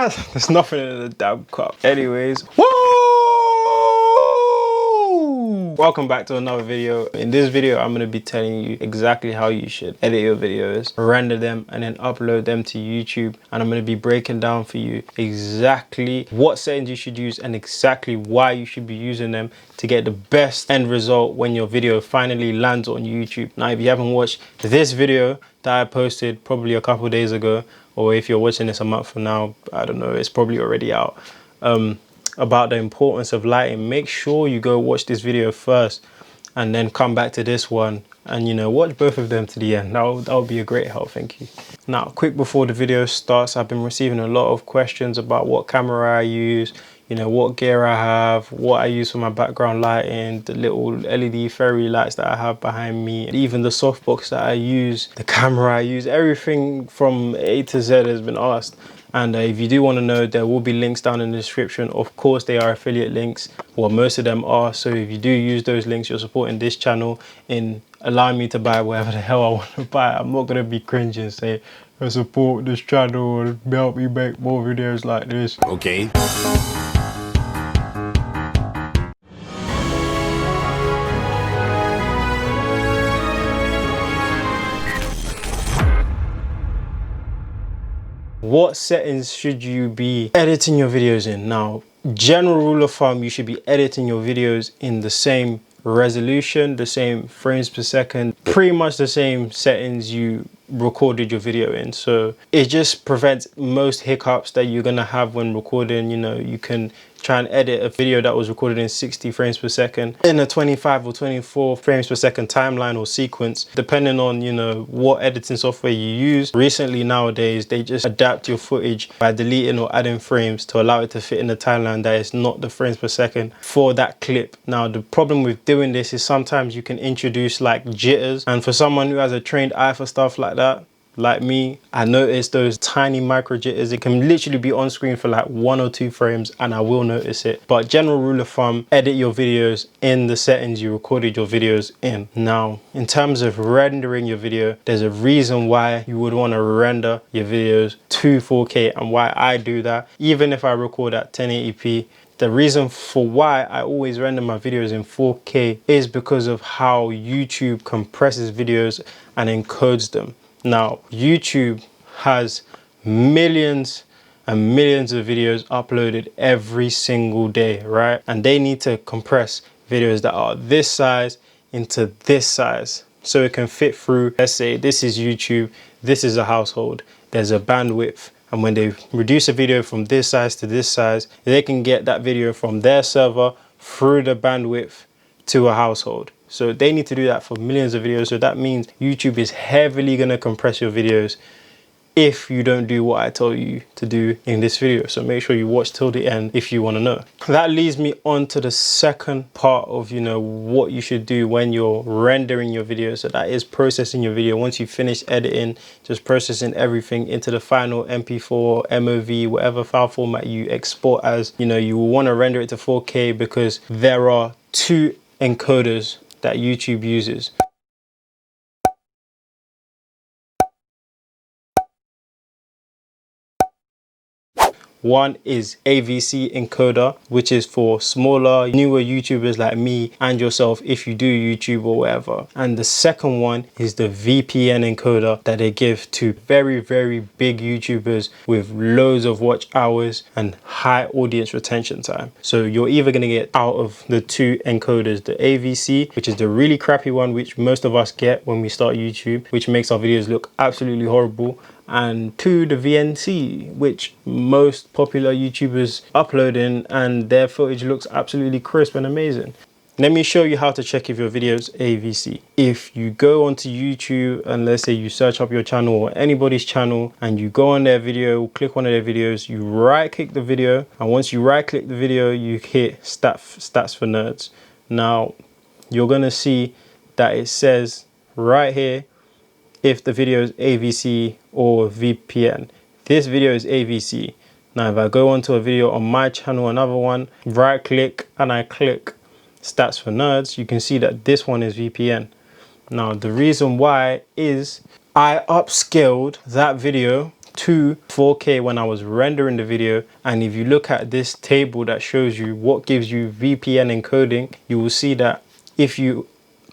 There's nothing in the damn cup. Anyways, woo! Welcome back to another video. In this video, I'm going to be telling you exactly how you should edit your videos, render them, and then upload them to YouTube. And I'm going to be breaking down for you exactly what settings you should use and exactly why you should be using them to get the best end result when your video finally lands on YouTube. Now, if you haven't watched this video that I posted probably a couple days ago, or if you're watching this a month from now, I don't know, it's probably already out, about the importance of lighting, make sure you go watch this video first and then come back to this one and, you know, watch both of them to the end. That would be a great help. Thank you. Now, quick before the video starts, I've been receiving a lot of questions about what camera I use, you know, what gear I have, what I use for my background lighting, the little LED fairy lights that I have behind me, even the softbox that I use, the camera I use, everything from A to Z has been asked. And if you do want to know, there will be links down in the description. Of course, they are affiliate links. Well, most of them are. So if you do use those links, you're supporting this channel in allowing me to buy whatever the hell I want to buy. I'm not going to be cringy and say, I support this channel and help me make more videos like this. Okay. What settings should you be editing your videos in? Now, general rule of thumb, you should be editing your videos in the same resolution, the same frames per second, pretty much the same settings you recorded your video in. So it just prevents most hiccups that you're gonna have when recording. You know, you can try and edit a video that was recorded in 60 frames per second in a 25 or 24 frames per second timeline or sequence, depending on, you know, what editing software you use. Recently, nowadays, they just adapt your footage by deleting or adding frames to allow it to fit in the timeline that is not the frames per second for that clip. Now, the problem with doing this is sometimes you can introduce like jitters, and for someone who has a trained eye for stuff like that, like me, I notice those tiny micro jitters. It can literally be on screen for like 1 or 2 frames and I will notice it. But general rule of thumb, edit your videos in the settings you recorded your videos in. Now, in terms of rendering your video, there's a reason why you would want to render your videos to 4K and why I do that, even if I record at 1080p. The reason for why I always render my videos in 4K is because of how YouTube compresses videos and encodes them. Now, YouTube has millions and millions of videos uploaded every single day, right? And they need to compress videos that are this size into this size so it can fit through. Let's say this is YouTube, this is a household, there's a bandwidth. And when they reduce a video from this size to this size, they can get that video from their server through the bandwidth to a household. So they need to do that for millions of videos. So that means YouTube is heavily going to compress your videos if you don't do what I told you to do in this video. So make sure you watch till the end if you want to know. That leads me on to the second part of, you know, what you should do when you're rendering your video. So that is processing your video. Once you finish editing, just processing everything into the final MP4, MOV, whatever file format you export as. You know, you will want to render it to 4K because there are 2 encoders that YouTube uses. One is AVC encoder, which is for smaller, newer YouTubers like me and yourself if you do YouTube or whatever. And the second one is the VPN encoder that they give to very, very big YouTubers with loads of watch hours and high audience retention time. So you're either going to get out of the 2 encoders, the AVC, which is the really crappy one, which most of us get when we start YouTube, which makes our videos look absolutely horrible, and 2, the VNC, which most popular YouTubers upload in, and their footage looks absolutely crisp and amazing. Let me show you how to check if your video is AVC. If you go onto YouTube and let's say you search up your channel or anybody's channel and you go on their video, click one of their videos, you right click the video, and once you right click the video, you hit stats for nerds. Now you're gonna see that it says right here if the video is AVC or VPN. This video is AVC. Now if I go onto a video on my channel, another one, right click and I click stats for nerds, you can see that this one is VPN. Now the reason why is I upscaled that video to 4K when I was rendering the video. And if you look at this table that shows you what gives you VPN encoding, you will see that if you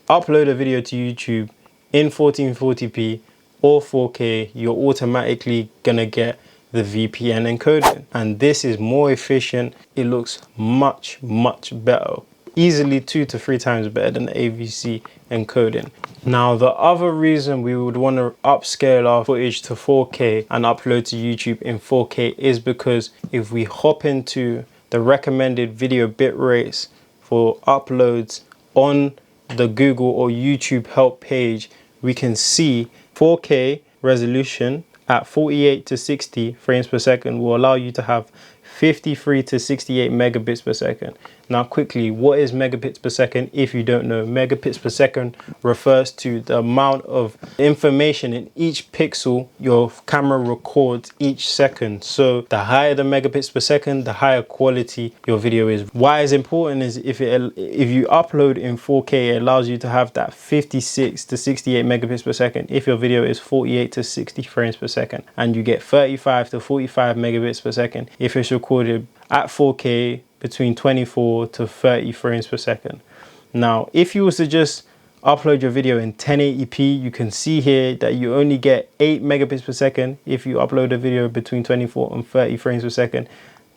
upload a video to YouTube in 1440p or 4K, you're automatically gonna get the VPN encoding. And this is more efficient. It looks much better. Easily 2 to 3 times better than the AVC encoding. Now, the other reason we would want to upscale our footage to 4K and upload to YouTube in 4K is because if we hop into the recommended video bit rates for uploads on the Google or YouTube help page, we can see 4K resolution at 48 to 60 frames per second will allow you to have 53 to 68 megabits per second. Now quickly, what is megabits per second? If you don't know, megabits per second refers to the amount of information in each pixel your camera records each second. So the higher the megabits per second, the higher quality your video is. Why it's important is if you upload in 4K, it allows you to have that 56 to 68 megabits per second if your video is 48 to 60 frames per second, and you get 35 to 45 megabits per second if it's recorded at 4K between 24 to 30 frames per second. Now, if you was to just upload your video in 1080p, you can see here that you only get 8 megabits per second if you upload a video between 24 and 30 frames per second.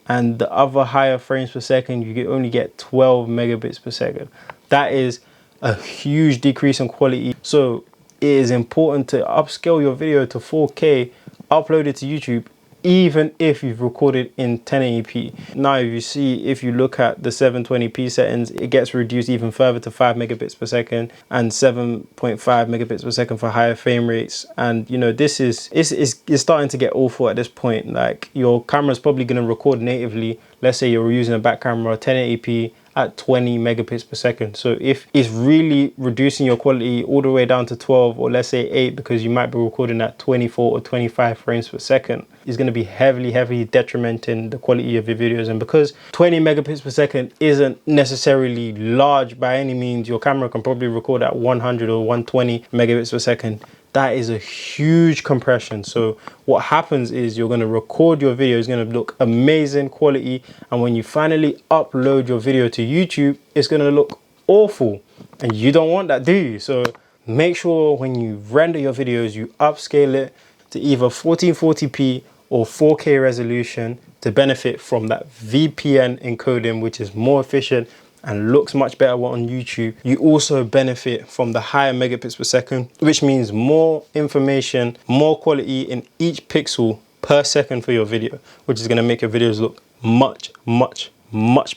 And the other higher frames per second, you only get 12 megabits per second. That is a huge decrease in quality. So it is important to upscale your video to 4K, upload it to YouTube, even if you've recorded in 1080p. Now, if you look at the 720p settings, it gets reduced even further to 5 megabits per second and 7.5 megabits per second for higher frame rates. And you know, this is it's starting to get awful at this point. Like, your camera's probably going to record natively. Let's say you're using a back camera 1080p at 20 megabits per second. So if it's really reducing your quality all the way down to 12, or let's say 8, because you might be recording at 24 or 25 frames per second, is going to be heavily detrimenting the quality of your videos. And because 20 megabits per second isn't necessarily large by any means, your camera can probably record at 100 or 120 megabits per second. That is a huge compression. So what happens is you're going to record your video, it's going to look amazing quality, and when you finally upload your video to YouTube, it's going to look awful, and you don't want that, do you? So make sure when you render your videos, you upscale it to either 1440p or 4K resolution to benefit from that VPN encoding, which is more efficient and looks much better on YouTube. You also benefit from the higher megabits per second, which means more information, more quality in each pixel per second for your video, which is going to make your videos look much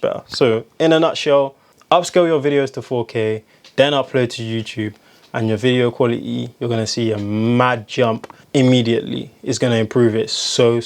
better. So in a nutshell, upscale your videos to 4K, then upload to YouTube, and your video quality, you're going to see a mad jump immediately. It's going to improve it so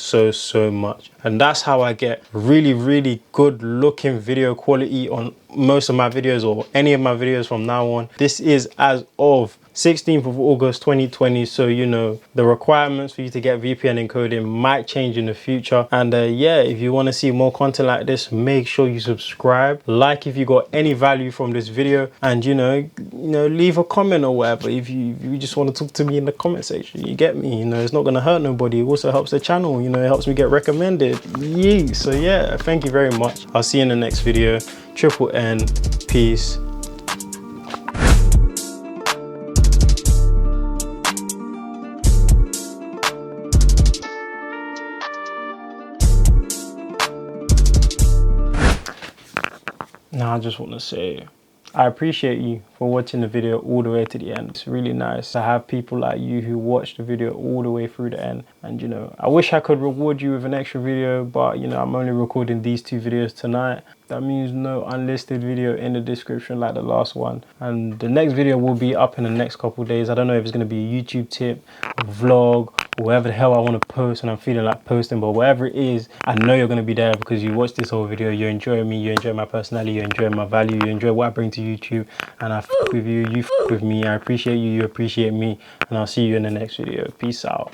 much. And that's how I get really good looking video quality on most of my videos, or any of my videos from now on. This is as of 16th of August 2020, so you know the requirements for you to get VPN encoding might change in the future. And yeah, if you want to see more content like this, make sure you subscribe, like if you got any value from this video, and you know leave a comment or whatever if you just want to talk to me in the comment section. You get me? You know, it's not going to hurt nobody. It also helps the channel, you know, it helps me get recommended. Yeah, so yeah, thank you very much. I'll see you in the next video. TripleNNN, peace. Now I just want to say, I appreciate you for watching the video all the way to the end. It's really nice to have people like you who watch the video all the way through the end. And you know, I wish I could reward you with an extra video, but you know, I'm only recording these 2 videos tonight. That means no unlisted video in the description like the last one. And the next video will be up in the next couple days. I don't know if it's going to be a YouTube tip, a vlog, or whatever the hell I want to post and I'm feeling like posting, but whatever it is, I know you're going to be there because you watched this whole video, you enjoy me, you enjoy my personality, you enjoy my value, you enjoy what I bring to YouTube, and I fuck with you, you fuck with me. I appreciate you, you appreciate me, and I'll see you in the next video. Peace out.